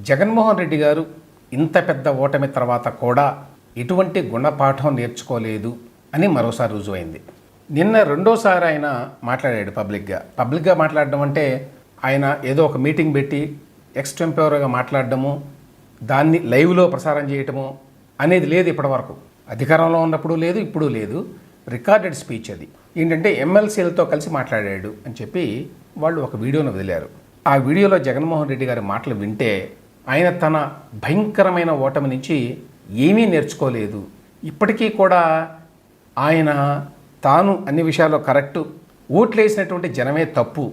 జగన్మోహన్ రెడ్డి గారు ఇంత పెద్ద ఓటమి తర్వాత కూడా ఎటువంటి గుణపాఠం నేర్చుకోలేదు అని మరోసారి రుజువైంది. నిన్న రెండోసారి ఆయన మాట్లాడాడు పబ్లిక్గా మాట్లాడడం అంటే ఆయన ఏదో ఒక మీటింగ్ పెట్టి ఎక్స్టెంపోరగా మాట్లాడడము, దాన్ని లైవ్లో ప్రసారం చేయటము అనేది లేదు ఇప్పటివరకు. అధికారంలో ఉన్నప్పుడు లేదు, ఇప్పుడు లేదు. రికార్డెడ్ స్పీచ్ అది. ఏంటంటే ఎమ్మెల్సీలతో కలిసి మాట్లాడాడు అని చెప్పి వాళ్ళు ఒక వీడియోను వదిలారు. ఆ వీడియోలో జగన్మోహన్ రెడ్డి గారి మాటలు వింటే ఆయన తన భయంకరమైన ఓటమి నుంచి ఏమీ నేర్చుకోలేదు, ఇప్పటికీ కూడా ఆయన తాను అన్ని విషయాల్లో కరెక్టు, ఓట్లేసినటువంటి జనమే తప్పు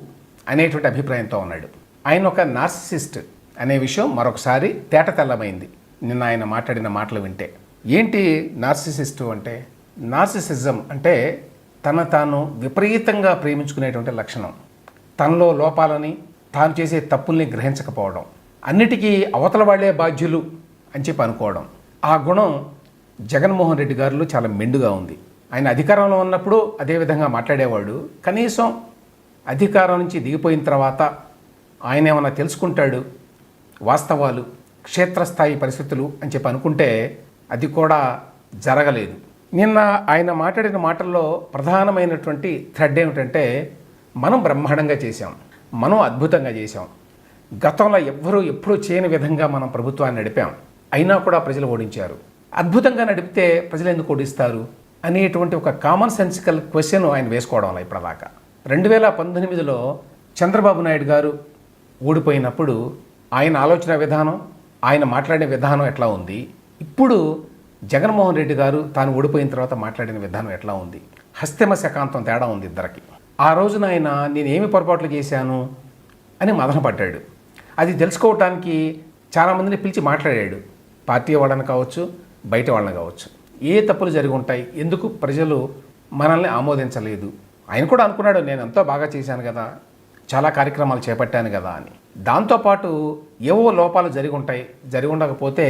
అనేటువంటి అభిప్రాయంతో ఉన్నాడు. ఆయన ఒక నార్సిసిస్ట్ అనే విషయం మరొకసారి తేటతెల్లమైంది నిన్న ఆయన మాట్లాడిన మాటలు వింటే. ఏంటి నార్సిసిస్టు అంటే? నార్సిసిజం అంటే తాను విపరీతంగా ప్రేమించుకునేటువంటి లక్షణం. తనలో లోపాలని, తాను చేసే తప్పుల్ని గ్రహించకపోవడం, అన్నిటికీ అవతల వాళ్లే బాధ్యులు అని చెప్పి అనుకోవడం. ఆ గుణం జగన్మోహన్ రెడ్డి గారిలో చాలా మెండుగా ఉంది. ఆయన అధికారంలో ఉన్నప్పుడు అదేవిధంగా మాట్లాడేవాడు. కనీసం అధికారం నుంచి దిగిపోయిన తర్వాత ఆయన ఏమన్నా తెలుసుకుంటాడు, వాస్తవాలు, క్షేత్రస్థాయి పరిస్థితులు అని చెప్పి అనుకుంటే అది కూడా జరగలేదు. నిన్న ఆయన మాట్లాడిన మాటల్లో ప్రధానమైనటువంటి థ్రెడ్ ఏమిటంటే, మనం బ్రహ్మాండంగా చేశాం, మనం అద్భుతంగా చేశాం, గతంలో ఎప్పుడూ చేయని విధంగా మనం ప్రభుత్వాన్ని నడిపాం, అయినా కూడా ప్రజలు ఓడించారు, అద్భుతంగా నడిపితే ప్రజలు ఎందుకు ఓడిస్తారు అనేటువంటి ఒక కామన్ సెన్సికల్ క్వశ్చన్ ఆయన వేసుకోవడం వల్ల ఇప్పటిదాకా. 2019లో చంద్రబాబు నాయుడు గారు ఓడిపోయినప్పుడు ఆయన ఆలోచన విధానం, ఆయన మాట్లాడే విధానం ఎట్లా ఉంది, ఇప్పుడు జగన్మోహన్ రెడ్డి గారు తాను ఓడిపోయిన తర్వాత మాట్లాడిన విధానం ఎట్లా ఉంది? హస్తిమ శకాంతం తేడా ఉంది ఇద్దరికి. ఆ రోజున ఆయన నేనేమి పొరపాట్లు చేశాను అని మదనపడ్డాడు. అది తెలుసుకోవటానికి చాలామందిని పిలిచి మాట్లాడాడు. పార్టీ వాళ్ళని కావచ్చు, బయట వాళ్ళని కావచ్చు. ఏ తప్పులు జరిగి ఉంటాయి, ఎందుకు ప్రజలు మనల్ని ఆమోదించలేదు? ఆయన కూడా అనుకున్నాడు, నేను ఎంతో బాగా చేశాను కదా, చాలా కార్యక్రమాలు చేపట్టాను కదా అని. దాంతోపాటు ఏవో లోపాలు జరిగి ఉండకపోతే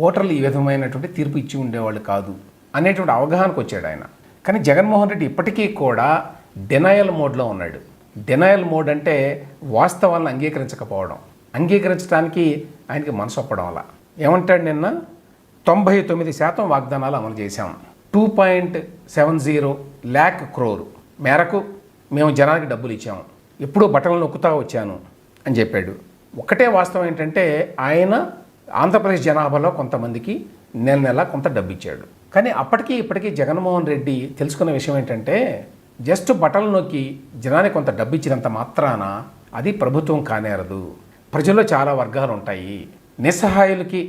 ఓటర్లు ఈ విధమైనటువంటి తీర్పు ఇచ్చి ఉండేవాళ్ళు కాదు అనేటువంటి అవగాహనకు వచ్చాడు ఆయన. కానీ జగన్మోహన్ రెడ్డి ఇప్పటికీ కూడా డెనయల్ మోడ్లో ఉన్నాడు. డెనయల్ మోడ్ అంటే వాస్తవాలను అంగీకరించడానికి ఆయనకి మనసు ఒప్పడం వల్ల. ఏమంటాడు నిన్న? 99% వాగ్దానాలు అమలు చేశాం, 2.70 lakh crore మేరకు మేము జనానికి డబ్బులు ఇచ్చాము, ఎప్పుడూ బట్టలు నొక్కుతా వచ్చాను అని చెప్పాడు. ఒక్కటే వాస్తవం ఏంటంటే ఆయన ఆంధ్రప్రదేశ్ జనాభాలో కొంతమందికి నెల కొంత డబ్బు ఇచ్చాడు. కానీ అప్పటికీ ఇప్పటికీ జగన్మోహన్ రెడ్డి తెలుసుకున్న విషయం ఏంటంటే, జస్ట్ బట్టలు నొక్కి జనానికి కొంత డబ్బు ఇచ్చినంత మాత్రాన అది ప్రభుత్వం కానేరదు. ప్రజల్లో చాలా వర్గాలు ఉంటాయి, నిస్సహాయులకి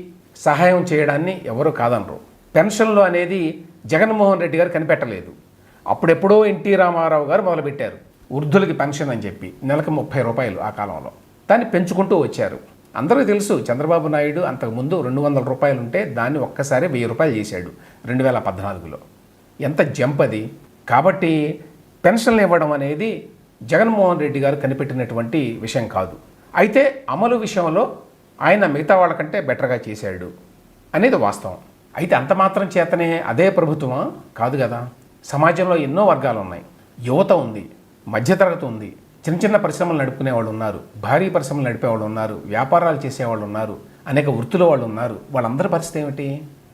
సహాయం చేయడాన్ని ఎవరు కాదనరు. పెన్షన్లు అనేది జగన్మోహన్ రెడ్డి గారు కనిపెట్టలేదు. అప్పుడెప్పుడో ఎన్టీ రామారావు గారు మొదలుపెట్టారు వృద్ధులకి పెన్షన్ అని చెప్పి, నెలకు 30 రూపాయలు. ఆ కాలంలో దాన్ని పెంచుకుంటూ వచ్చారు. అందరికీ తెలుసు, చంద్రబాబు నాయుడు అంతకుముందు 200 రూపాయలు ఉంటే దాన్ని ఒక్కసారి 1000 రూపాయలు చేశాడు 2014లో. ఎంత జంప్ అది! కాబట్టి పెన్షన్లు ఇవ్వడం అనేది జగన్మోహన్ రెడ్డి గారు కనిపెట్టినటువంటి విషయం కాదు. అయితే అమలు విషయంలో ఆయన మిగతా వాళ్ళకంటే బెటర్గా చేశాడు అనేది వాస్తవం. అయితే అంత మాత్రం చేతనే అదే ప్రభుత్వమా? కాదు కదా. సమాజంలో ఎన్నో వర్గాలు ఉన్నాయి. యువత ఉంది, మధ్యతరగతి ఉంది, చిన్న పరిశ్రమలు నడుపుకునే వాళ్ళు ఉన్నారు, భారీ పరిశ్రమలు నడిపేవాళ్ళు ఉన్నారు, వ్యాపారాలు చేసేవాళ్ళు ఉన్నారు, అనేక వృత్తుల వాళ్ళు ఉన్నారు. వాళ్ళందరి పరిస్థితి ఏమిటి?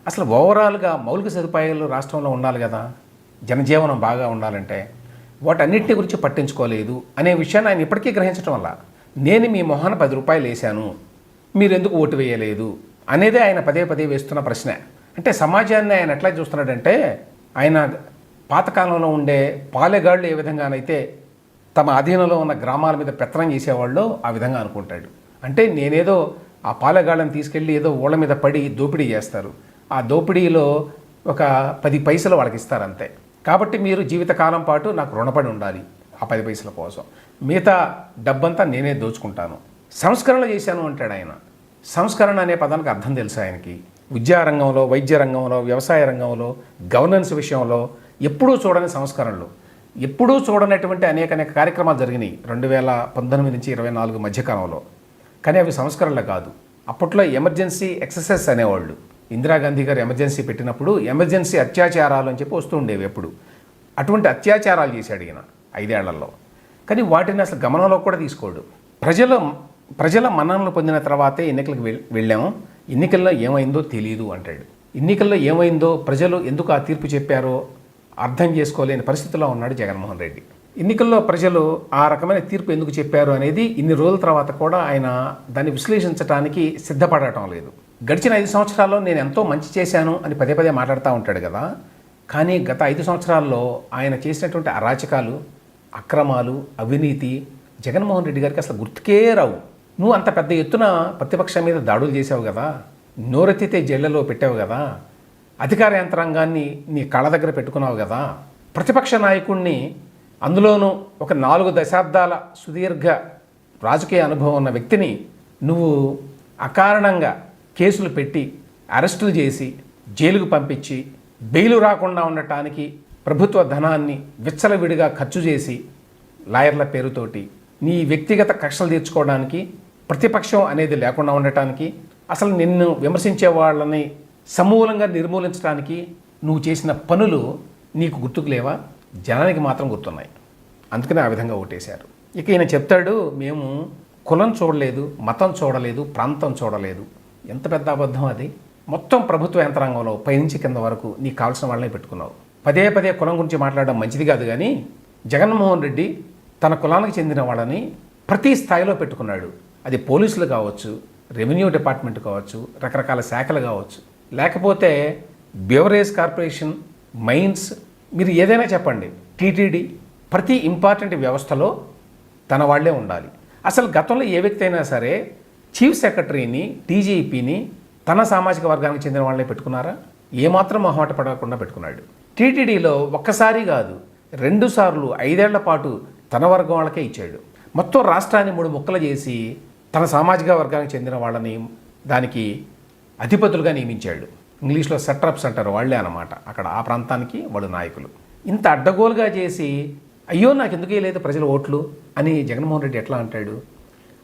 అసలు ఓవరాల్గా మౌలిక సదుపాయాలు రాష్ట్రంలో ఉండాలి కదా, జనజీవనం బాగా ఉండాలంటే. వాటన్నిటిని గురించి పట్టించుకోలేదు అనే విషయాన్ని ఆయన ఇప్పటికీ గ్రహించడం వల్ల, నేను మీ మొహాన 10 రూపాయలు వేశాను, మీరు ఎందుకు ఓటు వేయలేదు అనేదే ఆయన పదే వేస్తున్న ప్రశ్న. అంటే సమాజాన్ని ఆయన ఎట్లా చూస్తున్నాడంటే, ఆయన పాతకాలంలో ఉండే పాలెగాళ్ళు ఏ విధంగానైతే తమ అధీనంలో ఉన్న గ్రామాల మీద పెత్తనం చేసేవాళ్ళు ఆ విధంగా అనుకుంటాడు. అంటే నేనేదో ఆ పాలెగాళ్ళని తీసుకెళ్ళి ఏదో ఓళ్ళ మీద పడి దోపిడీ చేస్తారు, ఆ దోపిడీలో ఒక 10 పైసలు వాళ్ళకి ఇస్తారు అంతే. కాబట్టి మీరు జీవితకాలం పాటు నాకు రుణపడి ఉండాలి ఆ 10 పైసల కోసం, మిగతా డబ్బంతా నేనే దోచుకుంటాను. సంస్కరణ చేశాను అంటాడు ఆయన. సంస్కరణ అనే పదానికి అర్థం తెలుసు ఆయనకి. విద్యారంగంలో, వైద్య రంగంలో, వ్యవసాయ రంగంలో, గవర్నెన్స్ విషయంలో ఎప్పుడూ చూడని సంస్కరణలు, ఎప్పుడూ చూడనటువంటి అనేక కార్యక్రమాలు జరిగినాయి 2019 నుంచి 24 మధ్యకాలంలో. కానీ అవి సంస్కరణలు కాదు. అప్పట్లో ఎమర్జెన్సీ ఎక్సెసెస్ అనేవాళ్ళు. ఇందిరాగాంధీ గారు ఎమర్జెన్సీ పెట్టినప్పుడు ఎమర్జెన్సీ అత్యాచారాలు అని చెప్పి వస్తూ ఉండేవి ఎప్పుడు. అటువంటి అత్యాచారాలు చేశాడు ఈయన 5 ఏళ్లలో. కానీ వాటిని అసలు గమనంలో కూడా తీసుకోడు. ప్రజలు ప్రజల మన్ననలు పొందిన తర్వాతే ఎన్నికలకు వెళ్ళాము, ఎన్నికల్లో ఏమైందో తెలియదు అంటాడు. ఎన్నికల్లో ఏమైందో ప్రజలు ఎందుకు ఆ తీర్పు చెప్పారో అర్థం చేసుకోలేని పరిస్థితిలో ఉన్నాడు జగన్మోహన్ రెడ్డి. ఎన్నికల్లో ప్రజలు ఆ రకమైన తీర్పు ఎందుకు చెప్పారు అనేది ఇన్ని రోజుల తర్వాత కూడా ఆయన దాన్ని విశ్లేషించడానికి సిద్ధపడటం లేదు. గడిచిన 5 సంవత్సరాల్లో నేను ఎంతో మంచి చేశాను అని పదే పదే మాట్లాడుతూ ఉంటాడు కదా. కానీ గత 5 సంవత్సరాల్లో ఆయన చేసినటువంటి అరాచకాలు, అక్రమాలు, అవినీతి జగన్మోహన్ రెడ్డి గారికి అసలు గుర్తుకే రావు. నువ్వు అంత పెద్ద ఎత్తున ప్రతిపక్షం మీద దాడులు చేసావు కదా, నోరెత్తితే జైళ్లలో పెట్టావు కదా, అధికార యంత్రాంగాన్ని నీ కళ్ళ దగ్గర పెట్టుకున్నావు కదా, ప్రతిపక్ష నాయకుడిని, అందులోనూ ఒక 4 దశాబ్దాల సుదీర్ఘ రాజకీయ అనుభవం ఉన్న వ్యక్తిని నువ్వు అకారణంగా కేసులు పెట్టి అరెస్టులు చేసి జైలుకు పంపించి బెయిలు రాకుండా ఉండటానికి ప్రభుత్వ ధనాన్ని విచ్చలవిడిగా ఖర్చు చేసి లాయర్ల పేరుతోటి నీ వ్యక్తిగత కక్షలు తీర్చుకోవడానికి, ప్రతిపక్షం అనేది లేకుండా ఉండటానికి, అసలు నిన్ను విమర్శించే వాళ్ళని సమూలంగా నిర్మూలించడానికి నువ్వు చేసిన పనులు నీకు గుర్తుకు లేవా? జనానికి మాత్రం గుర్తున్నాయి. అందుకనే ఆ విధంగా ఓటేశారు. ఇక ఈయన చెప్తాడు, మేము కులం చూడలేదు, మతం చూడలేదు, ప్రాంతం చూడలేదు. ఎంత పెద్ద అబద్ధం అది. మొత్తం ప్రభుత్వ యంత్రాంగంలో పైనుంచి కింద వరకు నీకు కావాల్సిన వాళ్ళని పెట్టుకున్నావు. పదే పదే కులం గురించి మాట్లాడడం మంచిది కాదు, కానీ జగన్మోహన్ రెడ్డి తన కులానికి చెందిన వాళ్ళని ప్రతి స్థాయిలో పెట్టుకున్నాడు. అది పోలీసులు కావచ్చు, రెవెన్యూ డిపార్ట్మెంట్ కావచ్చు, రకరకాల శాఖలు కావచ్చు, లేకపోతే బెవరేజ్ కార్పొరేషన్, మైన్స్, మీరు ఏదైనా చెప్పండి, టీటీడీ, ప్రతి ఇంపార్టెంట్ వ్యవస్థలో తన వాళ్లే ఉండాలి. అసలు గతంలో ఏ వ్యక్తి అయినా సరే చీఫ్ సెక్రటరీని, టీజీపీని తన సామాజిక వర్గానికి చెందిన వాళ్ళని పెట్టుకున్నారా? ఏమాత్రం మొహమాట పడకుండా పెట్టుకున్నాడు. టీటీడీలో ఒక్కసారి కాదు 2 సార్లు 5 ఏళ్ల పాటు తన వర్గం వాళ్ళకే ఇచ్చాడు. మొత్తం రాష్ట్రాన్ని 3 ముక్కలు చేసి తన సామాజిక వర్గానికి చెందిన వాళ్ళని దానికి అధిపతులుగా నియమించాడు. ఇంగ్లీష్లో సెట్రప్స్ అంటారు, వాళ్లే అన్నమాట. అక్కడ ఆ ప్రాంతానికి వాళ్ళు నాయకులు. ఇంత అడ్డగోలుగా చేసి అయ్యో నాకు ఎందుకే లేదు ప్రజల ఓట్లు అని జగన్మోహన్ రెడ్డి ఎట్లా అంటాడు?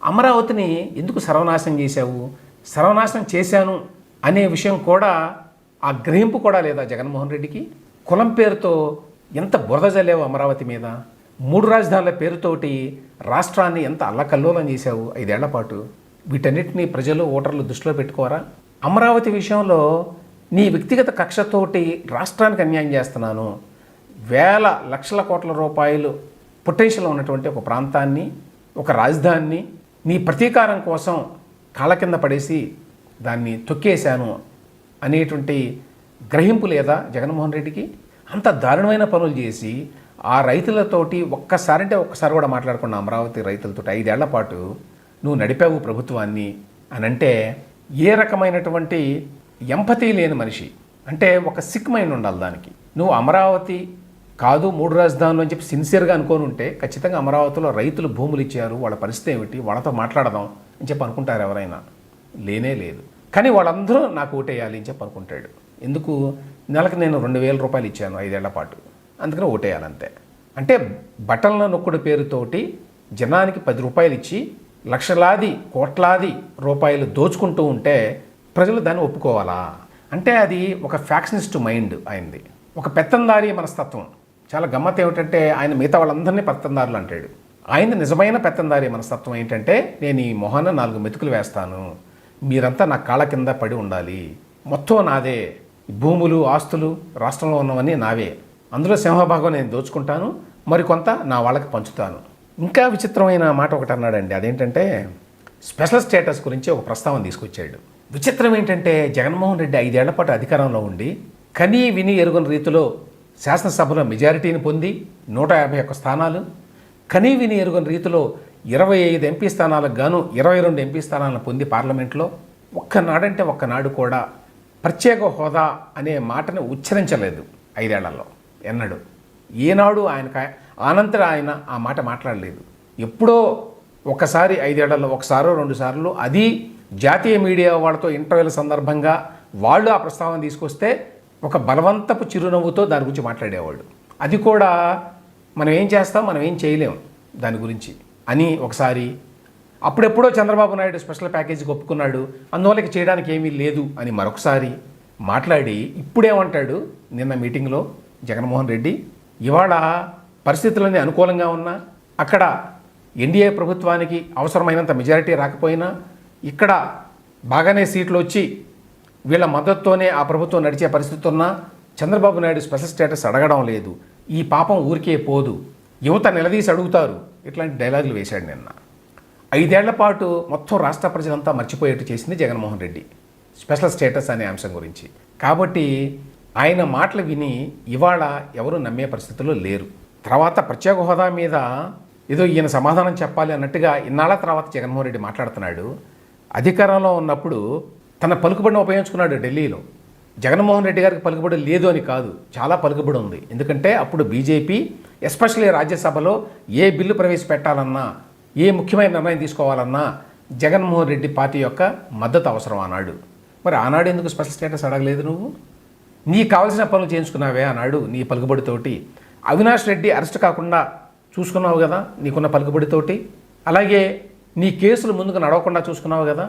అమరావతిని ఎందుకు సర్వనాశనం చేశావు, సర్వనాశనం చేశాను అనే విషయం కూడా, ఆ గ్రహింపు కూడా లేదా జగన్మోహన్ రెడ్డికి? కులం పేరుతో ఎంత బురద జల్లేవు అమరావతి మీద. 3 రాజధానుల పేరుతోటి రాష్ట్రాన్ని ఎంత అల్లకల్లోలం చేశావు 5 ఏళ్ల పాటు. వీటన్నిటినీ ప్రజలు, ఓటర్లు దృష్టిలో పెట్టుకోరా? అమరావతి విషయంలో నీ వ్యక్తిగత కక్షతోటి రాష్ట్రానికి అన్యాయం చేస్తున్నాను, వేల లక్షల కోట్ల రూపాయలు పొటెన్షియల్ ఉన్నటువంటి ఒక ప్రాంతాన్ని, ఒక రాజధానిని నీ ప్రతీకారం కోసం కాళ్ళ కింద పడేసి దాన్ని తొక్కేశాను అనేటువంటి గ్రహింపు లేదా జగన్మోహన్ రెడ్డికి? అంత దారుణమైన పనులు చేసి ఆ రైతులతోటి ఒక్కసారి కూడా మాట్లాడకుండా అమరావతి రైతులతో 5 ఏళ్ల పాటు నువ్వు నడిపావు ప్రభుత్వాన్ని అని అంటే ఏ రకమైనటువంటి ఎంపతి లేని మనిషి. అంటే ఒక సిక్ మైండ్ ఉండాలి దానికి. నువ్వు అమరావతి కాదు 3 రాజధానులు అని చెప్పి సిన్సియర్గా అనుకోని ఉంటే ఖచ్చితంగా అమరావతిలో రైతులు భూములు ఇచ్చారు, వాళ్ళ పరిస్థితి ఏమిటి, వాళ్ళతో మాట్లాడదాం అని చెప్పి అనుకుంటారు ఎవరైనా? లేనే లేదు. కానీ వాళ్ళందరూ నాకు ఓటేయాలి అని చెప్పి అనుకుంటాడు. ఎందుకు? నెలకు నేను 2,000 రూపాయలు ఇచ్చాను 5 ఏళ్ల పాటు, అందుకని ఓటేయాలంతే. అంటే బటన్ల నొక్కుడు పేరుతోటి జనానికి 10 రూపాయలు ఇచ్చి లక్షలాది కోట్లాది రూపాయలు దోచుకుంటూ ఉంటే ప్రజలు దాన్ని ఒప్పుకోవాలా? అంటే అది ఒక ఫ్యాక్షనిస్ట్ మైండ్ అయింది, ఒక పెత్తందారి మనస్తత్వం. చాలా గమ్మత్ ఏమిటంటే ఆయన మిగతా వాళ్ళందరినీ పెత్తందారులు అంటాడు. ఆయన నిజమైన పెత్తందారి మనస్తత్వం ఏంటంటే, నేను ఈ మొహాన 4 మెతుకులు వేస్తాను, మీరంతా నా కాళ్ళ కింద పడి ఉండాలి, మొత్తం నాదే, భూములు ఆస్తులు రాష్ట్రంలో ఉన్నవన్నీ నావే, అందులో సింహభాగం నేను దోచుకుంటాను, మరికొంత నా వాళ్ళకి పంచుతాను. ఇంకా విచిత్రమైన మాట ఒకటి అన్నాడండి. అదేంటంటే స్పెషల్ స్టేటస్ గురించి ఒక ప్రస్తావన తీసుకొచ్చాడు. విచిత్రం ఏంటంటే జగన్మోహన్ రెడ్డి 5 ఏళ్ల పాటు అధికారంలో ఉండి కనీ విని ఎరుగని రీతిలో శాసనసభలో మెజారిటీని పొంది 151 స్థానాలు, కనీ విని ఎరుగని రీతిలో 25 ఎంపీ స్థానాలకు గాను 22 ఎంపీ స్థానాలను పొంది పార్లమెంట్లో ఒక్కనాడంటే ఒక్కనాడు కూడా ప్రత్యేక హోదా అనే మాటను ఉచ్చరించలేదు 5 ఏళ్లలో ఎన్నడూ. ఏనాడు అనంతరం ఆయన ఆ మాట మాట్లాడలేదు. ఎప్పుడో ఒకసారి 5 ఏళ్లలో 1-2 సార్లు, అది జాతీయ మీడియా వాళ్ళతో ఇంటర్వ్యూల సందర్భంగా వాళ్ళు ఆ ప్రస్తావన తీసుకొస్తే ఒక బలవంతపు చిరునవ్వుతో దాని గురించి మాట్లాడేవాళ్ళు. అది కూడా మనం ఏం చేస్తాం, మనం ఏం చేయలేం దాని గురించి అని ఒకసారి. అప్పుడెప్పుడో చంద్రబాబు నాయుడు స్పెషల్ ప్యాకేజీకి ఒప్పుకున్నాడు, అందువల్ల చేయడానికి ఏమీ లేదు అని మరొకసారి మాట్లాడి ఇప్పుడేమంటాడు నిన్న మీటింగ్లో జగన్మోహన్ రెడ్డి, ఇవాళ పరిస్థితులన్నీ అనుకూలంగా ఉన్నా, అక్కడ ఎన్డీఏ ప్రభుత్వానికి అవసరమైనంత మెజారిటీ రాకపోయినా ఇక్కడ బాగానే సీట్లు వచ్చి వీళ్ళ మద్దతుతోనే ఆ ప్రభుత్వం నడిచే పరిస్థితి ఉన్నా చంద్రబాబు నాయుడు స్పెషల్ స్టేటస్ అడగడం లేదు, ఈ పాపం ఊరికే పోదు, యువత నిలదీసి అడుగుతారు, ఇట్లాంటి డైలాగులు వేశాడు నిన్న. 5 ఏళ్ల పాటు మొత్తం రాష్ట్ర ప్రజలంతా మర్చిపోయేట్టు చేసింది జగన్మోహన్ రెడ్డి స్పెషల్ స్టేటస్ అనే అంశం గురించి. కాబట్టి ఆయన మాటలు విని ఇవాళ ఎవరు నమ్మే పరిస్థితుల్లో లేరు. తర్వాత ప్రత్యేక హోదా మీద ఏదో ఈయన సమాధానం చెప్పాలి అన్నట్టుగా ఇన్నాళ్ళ తర్వాత జగన్మోహన్ రెడ్డి మాట్లాడుతున్నాడు. అధికారంలో ఉన్నప్పుడు తన పలుకుబడిని ఉపయోగించుకున్నాడు ఢిల్లీలో. జగన్మోహన్ రెడ్డి గారికి పలుకుబడి లేదు అని కాదు, చాలా పలుకుబడి ఉంది. ఎందుకంటే అప్పుడు బీజేపీ ఎస్పెషల్లీ రాజ్యసభలో ఏ బిల్లు ప్రవేశపెట్టాలన్నా, ఏ ముఖ్యమైన నిర్ణయం తీసుకోవాలన్నా జగన్మోహన్ రెడ్డి పార్టీ యొక్క మద్దతు అవసరం ఆనాడు. మరి ఆనాడు ఎందుకు స్పెషల్ స్టేటస్ అడగలేదు నువ్వు? నీకు కావాల్సిన పనులు చేయించుకున్నావే ఆనాడు నీ పలుకుబడితోటి. అవినాష్ రెడ్డి అరెస్ట్ కాకుండా చూసుకున్నావు కదా నీకున్న పలుకుబడితోటి. అలాగే నీ కేసులు ముందుకు నడవకుండా చూసుకున్నావు కదా.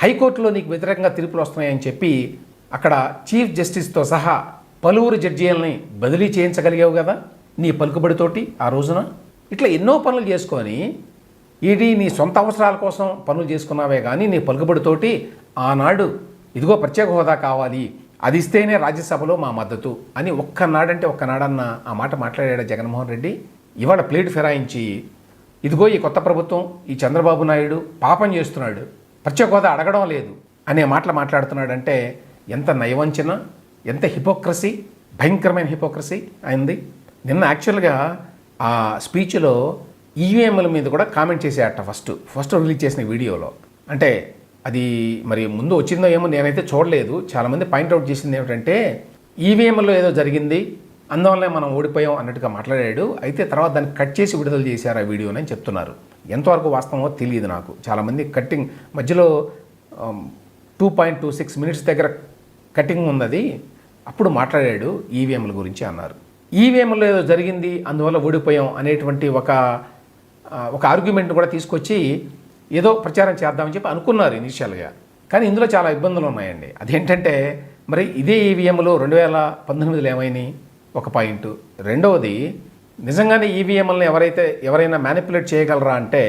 హైకోర్టులో నీకు వ్యతిరేకంగా తీర్పులు వస్తున్నాయని చెప్పి అక్కడ చీఫ్ జస్టిస్తో సహా పలువురు జడ్జీలని బదిలీ చేయించగలిగావు కదా నీ పలుకుబడితోటి ఆ రోజున. ఇట్లా ఎన్నో పనులు చేసుకొని ఇది నీ సొంత అవసరాల కోసం పనులు చేసుకున్నావే కానీ నీ పలుకుబడితోటి ఆనాడు ఇదిగో ప్రత్యేక హోదా కావాలి, అది ఇస్తేనే రాజ్యసభలో మా మద్దతు అని ఒక్కనాడంటే ఒక్కనాడన్న ఆ మాట మాట్లాడాడు జగన్మోహన్ రెడ్డి. ఇవాళ ప్లేట్ ఫిరాయించి ఇదిగో ఈ కొత్త ప్రభుత్వం, ఈ చంద్రబాబు నాయుడు పాపం చేస్తున్నాడు, ప్రత్యేక హోదా అడగడం లేదు అనే మాటలు మాట్లాడుతున్నాడంటే ఎంత నయవంచన, ఎంత హిపోక్రసీ, భయంకరమైన హిపోక్రసీ అయింది. నిన్న యాక్చువల్గా ఆ స్పీచ్లో ఈవీఎంల మీద కూడా కామెంట్ చేసేట ఫస్ట్ రిలీజ్ చేసిన వీడియోలో. అంటే అది మరి ముందు వచ్చిందో ఏమో నేనైతే చూడలేదు. చాలామంది పాయింట్అవుట్ చేసింది ఏమిటంటే ఈవీఎంలో ఏదో జరిగింది, అందువల్లనే మనం ఓడిపోయాం అన్నట్టుగా మాట్లాడాడు. అయితే తర్వాత దాన్ని కట్ చేసి విడుదల చేశారు ఆ వీడియోని అని చెప్తున్నారు. ఎంతవరకు వాస్తవమో తెలియదు నాకు. చాలామంది కట్టింగ్ మధ్యలో 2.26 మినిట్స్ దగ్గర కటింగ్ ఉన్నది, అప్పుడు మాట్లాడాడు ఈవీఎంల గురించి అన్నారు. ఈవీఎంలో ఏదో జరిగింది అందువల్ల ఓడిపోయాం అనేటువంటి ఒక ఆర్గ్యుమెంట్ కూడా తీసుకొచ్చి ఏదో ప్రచారం చేద్దామని చెప్పి అనుకున్నారు ఇనిషియల్గా. కానీ ఇందులో చాలా ఇబ్బందులు ఉన్నాయండి. అదేంటంటే మరి ఇదే ఈవీఎంలు 2019లో ఏమైనాయి ఒక పాయింట్. రెండవది నిజంగానే ఈవీఎంలను ఎవరైనా మ్యానిపులేట్ చేయగలరా అంటే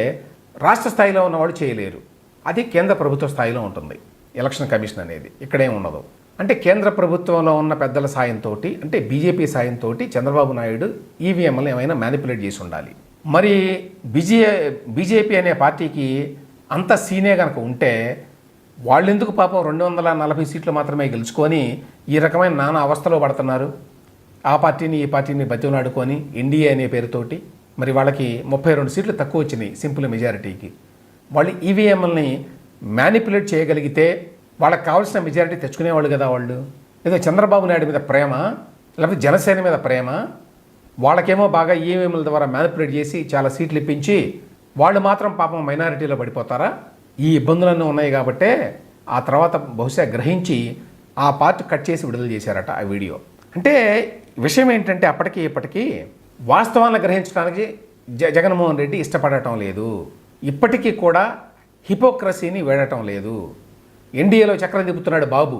రాష్ట్ర స్థాయిలో ఉన్నవాళ్ళు చేయలేరు, అది కేంద్ర ప్రభుత్వ స్థాయిలో ఉంటుంది ఎలక్షన్ కమిషన్ అనేది. ఇక్కడేం ఉండదు. అంటే కేంద్ర ప్రభుత్వంలో ఉన్న పెద్దల సాయంతో, అంటే బీజేపీ సాయంతో చంద్రబాబు నాయుడు ఈవీఎంలను ఏమైనా మ్యానిపులేట్ చేసి ఉండాలి. మరి బీజేపీ అనే పార్టీకి అంత సీనే కనుక ఉంటే వాళ్ళెందుకు పాపం 240 సీట్లు మాత్రమే గెలుచుకొని ఈ రకమైన నానా అవస్థలో పడుతున్నారు? ఆ పార్టీని ఈ పార్టీని బతిమలాడుకొని ఎన్డీఏ అనే పేరుతోటి మరి వాళ్ళకి 32 సీట్లు తక్కువ వచ్చినాయి సింపుల్ మెజారిటీకి. వాళ్ళు ఈవీఎంలని మ్యానిపులేట్ చేయగలిగితే వాళ్ళకి కావాల్సిన మెజారిటీ తెచ్చుకునేవాళ్ళు కదా. వాళ్ళు ఏదో చంద్రబాబు నాయుడు మీద ప్రేమ, లేకపోతే జనసేన మీద ప్రేమ, వాళ్ళకేమో బాగా ఈవీఎంల ద్వారా మ్యానిపులేట్ చేసి చాలా సీట్లు ఇప్పించి వాళ్ళు మాత్రం పాపం మైనారిటీలో పడిపోతారా? ఈ ఇబ్బందులన్నీ ఉన్నాయి కాబట్టే ఆ తర్వాత బహుశా గ్రహించి ఆ పార్ట్ కట్ చేసి విడుదల చేశారట ఆ వీడియో. అంటే విషయం ఏంటంటే అప్పటికి ఇప్పటికీ వాస్తవాలను గ్రహించడానికి జగన్మోహన్ రెడ్డి ఇష్టపడటం లేదు. ఇప్పటికీ కూడా హిపోక్రసీని వేడటం లేదు. ఎన్డీఏలో చక్రం తిప్పుతున్నాడు బాబు,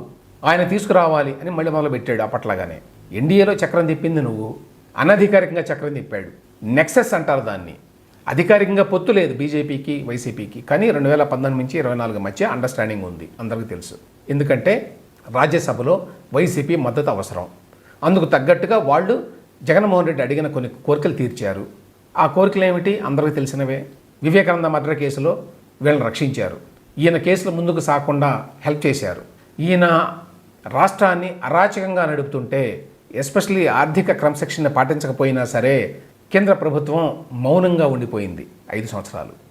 ఆయన తీసుకురావాలి అని మళ్ళీ మొదలుపెట్టాడు. అప్పట్లాగానే ఎన్డీఏలో చక్రం తిప్పింది నువ్వు, అనధికారికంగా చక్రం తిప్పాడు. నెక్సెస్ అంటారు దాన్ని. అధికారికంగా పొత్తు లేదు బీజేపీకి వైసీపీకి, కానీ 2019 నుంచి 24 మధ్య అండర్స్టాండింగ్ ఉంది, అందరికీ తెలుసు. ఎందుకంటే రాజ్యసభలో వైసీపీ మద్దతు అవసరం. అందుకు తగ్గట్టుగా వాళ్ళు జగన్మోహన్ రెడ్డి అడిగిన కొన్ని కోరికలు తీర్చారు. ఆ కోరికలు ఏమిటి అందరికీ తెలిసినవే. వివేకానంద మర్డర్ కేసులో వీళ్ళని రక్షించారు, ఈయన కేసులు ముందుకు సాగకుండా హెల్ప్ చేశారు. ఈయన రాష్ట్రాన్ని అరాచకంగా నడుపుతుంటే ఎస్పెషల్లీ ఆర్థిక క్రమశిక్షణ పాటించకపోయినా సరే కేంద్ర ప్రభుత్వం మౌనంగా ఉండిపోయింది 5 సంవత్సరాలు.